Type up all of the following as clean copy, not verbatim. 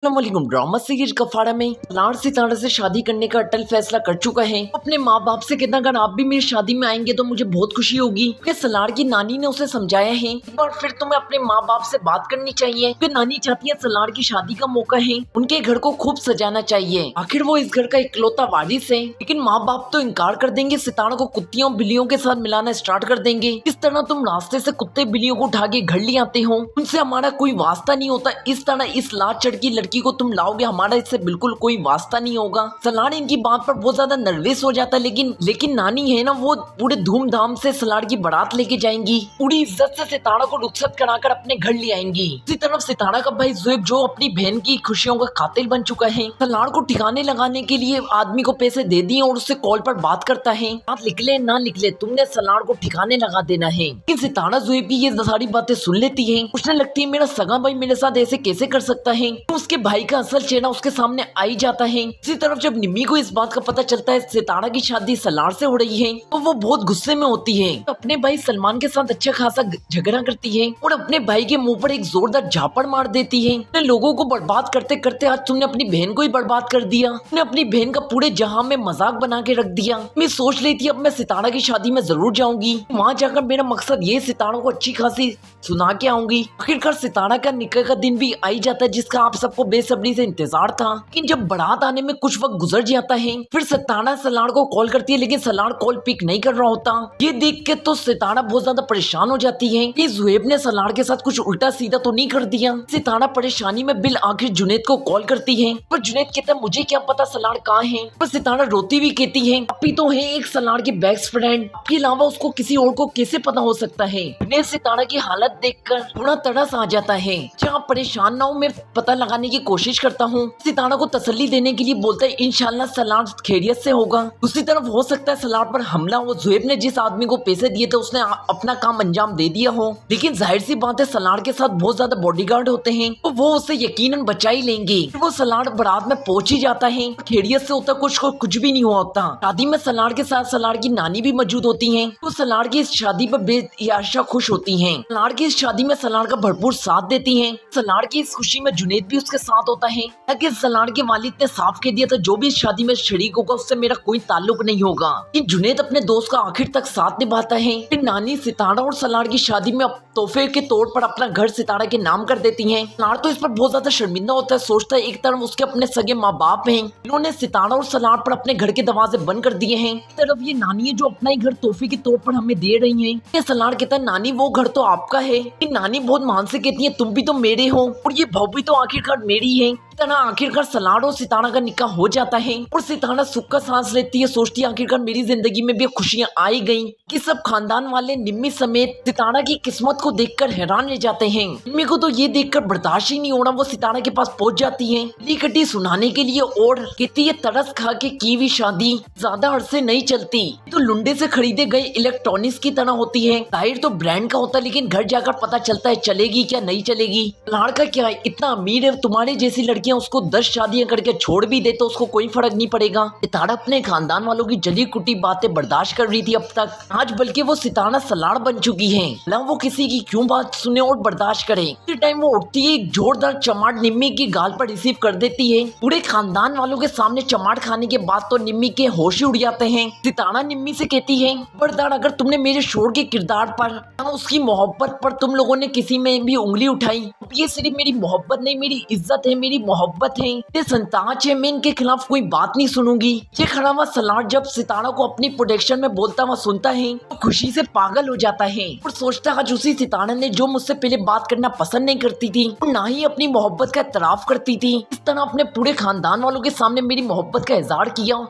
अस्सलामुअलैकुम। Drama series कफाड़ा में लाड़ सितारा से शादी करने का अटल फैसला कर चुका है। अपने माँ बाप से कहता अगर आप भी मेरी शादी में आएंगे तो मुझे बहुत खुशी होगी, क्योंकि सलार की नानी ने उसे समझाया है और फिर तुम्हें अपने माँ बाप से बात करनी चाहिए। फिर नानी चाहती है सलार की शादी का मौका है, उनके घर को खूब सजाना चाहिए। आखिर वो इस घर का इकलौता वारिस है। लेकिन माँ बाप तो इनकार कर देंगे, सितारा को कुत्तियों बिल्लियों के साथ मिलाना स्टार्ट कर देंगे। इस तरह तुम रास्ते से कुत्ते बिल्लियों को उठा के घर ले आते हो, उनसे हमारा कोई वास्ता नहीं होता। इस तरह इस लाड चढ़ की लड़की को तुम लाओगे, हमारा इससे बिल्कुल कोई वास्ता नहीं होगा। सलार इनकी बात पर बहुत ज्यादा नर्वस हो जाता है, लेकिन नानी है ना, वो पूरे धूमधाम से सलार की बारात लेके जाएंगी। पूरी इज्जत से सितारा को रुखसत कराकर अपने घर ले आएंगी। इसी तरफ सितारा का भाई ज़ुएब, जो अपनी बहन की खुशियों का कातिल बन चुका है, सलार को ठिकाने लगाने के लिए आदमी को पैसे दे दिए और उससे कॉल पर बात करता है। बात निकले ना निकले तुमने सलार को ठिकाने लगा देना है। लेकिन सितारा ज़ुएब की ये सारी बातें सुन लेती है। उसने लगती है मेरा सगा भाई मेरे साथ ऐसे कैसे कर सकता है। तो उसके भाई का असल चेहरा उसके सामने आई जाता है। इसी तरफ जब निम्मी को इस बात का पता चलता है सितारा की शादी सलार से हो रही है, तो वो बहुत गुस्से में होती है। तो अपने भाई सलमान के साथ अच्छा खासा झगड़ा करती है और अपने भाई के मुंह पर एक जोरदार झापड़ मार देती है। अपने लोगों को बर्बाद करते करते आज तुमने अपनी बहन को ही बर्बाद कर दिया। तुमने अपनी बहन का पूरे जहां में मजाक बना के रख दिया। मैं सोच रही थी अब मैं सितारा की शादी में जरूर जाऊंगी, वहाँ जाकर मेरा मकसद ये सितारा को अच्छी खासी सुना के आऊंगी। आखिरकार सितारा का निकाह का दिन भी आई जाता है, जिसका आप सबको बेसब्री से इंतजार था। लेकिन जब बारात आने में कुछ वक्त गुजर जाता है, फिर सितारा सलार को कॉल करती है, लेकिन सलार कॉल पिक नहीं कर रहा होता। ये देख के तो सितारा बहुत ज्यादा परेशान हो जाती है कि ज़ुएब ने सलार के साथ कुछ उल्टा सीधा तो नहीं कर दिया। सितारा परेशानी में बिल आखिर जुनैद को कॉल करती है, पर जुनैद कहता है मुझे क्या पता सलार कहाँ है। पर सितारा रोती हुई कहती है अभी तो है एक सलार की बेस्ट फ्रेंड, आपके अलावा उसको किसी और को कैसे पता हो सकता है। जुनैद सितारा की हालत देखकर थोड़ा तरस आ जाता है। क्या आप परेशान ना हो, मैं पता लगाने की कोशिश करता हूँ। सितारा को तसल्ली देने के लिए बोलता है इंशाल्लाह सलार खैरियत से होगा। दूसरी तरफ हो सकता है सलार पर हमला हो, ज़ुएब ने जिस आदमी को पैसे दिए थे उसने अपना काम अंजाम दे दिया हो। लेकिन जाहिर सी बात है सलार के साथ बहुत ज्यादा बॉडीगार्ड होते हैं, तो वो उसे यकीनन बचा ही लेंगे। वो सलार बारात में पहुंच ही जाता है, खैरियत से होता कुछ भी नहीं हुआ होता। शादी में सलार के साथ सलार की नानी भी मौजूद होती है, तो सलार की इस शादी पर बेयाशा खुश होती है। सलार की इस शादी में सलार का भरपूर साथ देती है। सलार की इस खुशी में जुनैद भी उसके साथ होता है, ताकि सलार के वालिद ने साफ कह दिया था जो भी इस शादी में शरीक होगा उससे मेरा कोई ताल्लुक नहीं होगा। कि जुनैद अपने दोस्त का आखिर तक साथ निभाता है। फिर नानी सितारा और सलार की शादी में तोहफे के तौर पर अपना घर सितारा के नाम कर देती हैं। सलार तो इस पर बहुत ज्यादा शर्मिंदा होता है, सोचता है एक तरफ उसके अपने सगे माँ बाप हैं, इन्होंने सितारा और सलार पर अपने घर के दरवाजे बंद कर दिए हैं। एक तरफ ये नानी है जो अपना ही घर तोहफे के तौर पर हमें दे रही है। ये सलार कहता है नानी वो घर तो आपका है। नानी बहुत मान से कहती है तुम भी तो मेरे हो और ये बहू भी तो आखिरकार मेरी है। तरह आखिरकार सलार और सितारा का निकाह हो जाता है और सितारा सुख का सांस लेती है, सोचती है आखिरकार मेरी जिंदगी में भी खुशियां आई गईं। कि सब खानदान वाले निम्मी समेत सितारा की किस्मत को देखकर हैरान रह जाते हैं। निम्मी को तो ये देखकर बर्दाश्त ही नहीं हो रहा, वो सितारा के पास पहुंच जाती है कटी सुनाने के लिए और कहती है तरस खा के की हुई शादी ज्यादा अरसे नहीं चलती, तो लुंडे से खरीदे गए इलेक्ट्रॉनिक्स की तरह होती है। जाहिर तो ब्रांड का होता है, लेकिन घर जाकर पता चलता है चलेगी क्या नहीं चलेगी। सलार का क्या है, इतना अमीर है, तुम्हारे जैसी लड़कियां उसको 10 शादियां करके छोड़ भी दे तो उसको कोई फर्क नहीं पड़ेगा। सितारा अपने खानदान वालों की जली कुटी बातें बर्दाश्त कर रही थी अब तक, आज बल्कि वो सितारा सलार बन चुकी है। ना वो किसी की क्यों बात सुने और बर्दाश्त करे। इसी टाइम वो उठती है, एक जोरदार चमाट निम्मी की गाल पर रिसीव कर देती है। पूरे खानदान वालों के सामने चमाट खाने के बाद तो निम्मी के होश ही उड़ जाते हैं। सितारा निम्मी से कहती है खबरदार अगर तुमने मेरे शोर के किरदार पर, उसकी मोहब्बत पर तुम लोगों ने किसी में भी उंगली उठाई, ये सिर्फ मेरी मोहब्बत नहीं मेरी इज्जत है, मेरी मोहब्बत है, ये संताज है, मैं इनके खिलाफ कोई बात नहीं सुनूंगी। ये खड़ा हुआ सलार जब सितारा को अपनी प्रोटेक्शन में बोलता हुआ सुनता है तो खुशी से पागल हो जाता है और सोचता है उसी सितारा ने जो मुझसे पहले बात करना पसंद नहीं करती थी और ना ही अपनी मोहब्बत का इतराफ करती थी, इस तरह अपने पूरे खानदान वालों के सामने मेरी मोहब्बत का इजहार किया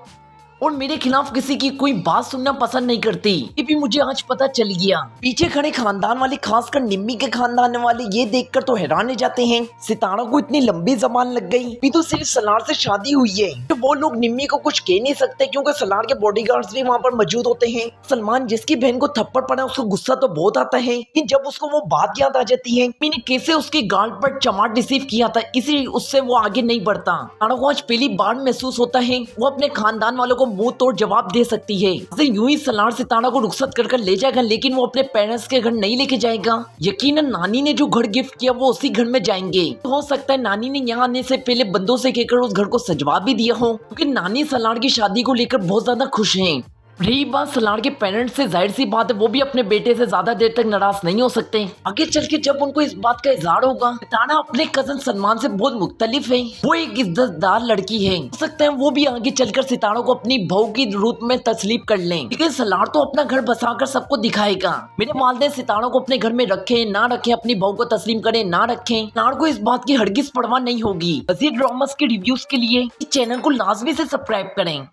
और मेरे खिलाफ किसी की कोई बात सुनना पसंद नहीं करती। ये भी मुझे आज पता चल गया। पीछे खड़े खानदान वाले, खासकर निम्मी के खानदान वाले, ये देखकर तो हैरान हो जाते हैं सितारा को इतनी लंबी जबान लग गई। अभी तो सिर्फ सलार से शादी हुई है, तो वो लोग निम्मी को कुछ कह नहीं सकते क्योंकि सलार के बॉडीगार्ड्स भी वहाँ पर मौजूद होते हैं। सलमान जिसकी बहन को थप्पड़ पड़ा उसको गुस्सा तो बहुत आता है, लेकिन जब उसको वो बात याद आ जाती है मैंने कैसे उसकी गाल पर चमाट रिसीव किया था, इसी उससे वो आगे नहीं बढ़ता। सितारा को आज पहली बार महसूस होता है वो अपने खानदान वालों को मुंह तोड़ जवाब दे सकती है। यूं ही सलार सितारा को रुखसत कर ले जाएगा, लेकिन वो अपने पेरेंट्स के घर नहीं लेके जाएगा। यकीनन नानी ने जो घर गिफ्ट किया वो उसी घर में जाएंगे। तो हो सकता है नानी ने यहाँ आने से पहले बंदों से कहकर उस घर को सजवा भी दिया हो, क्योंकि नानी सलार की शादी को लेकर बहुत ज्यादा खुश हैं। रही बात सलार के पेरेंट्स से, जाहिर सी बात है वो भी अपने बेटे से ज्यादा देर तक नाराज नहीं हो सकते। आगे चल के जब उनको इस बात का इजहार होगा, सितारा अपने कजन सलमान से बहुत मुख्तलिफ है, वो एक इज्जतदार लड़की है। हो सकता है वो भी आगे चलकर सितारों को अपनी बहू की रूप में तस्लीम कर लें, लेकिन सलार तो अपना घर बसाकर सबको दिखाएगा। मेरे वालिदैन सितारों को अपने घर में रखे ना रखे, अपनी बहू को तस्लीम करे ना रखे, सलार को इस बात की हरगिज परवाह नहीं होगी। मज़ीद ड्रामास के रिव्यूज के लिए चैनल को लाजमी से सब्सक्राइब करें।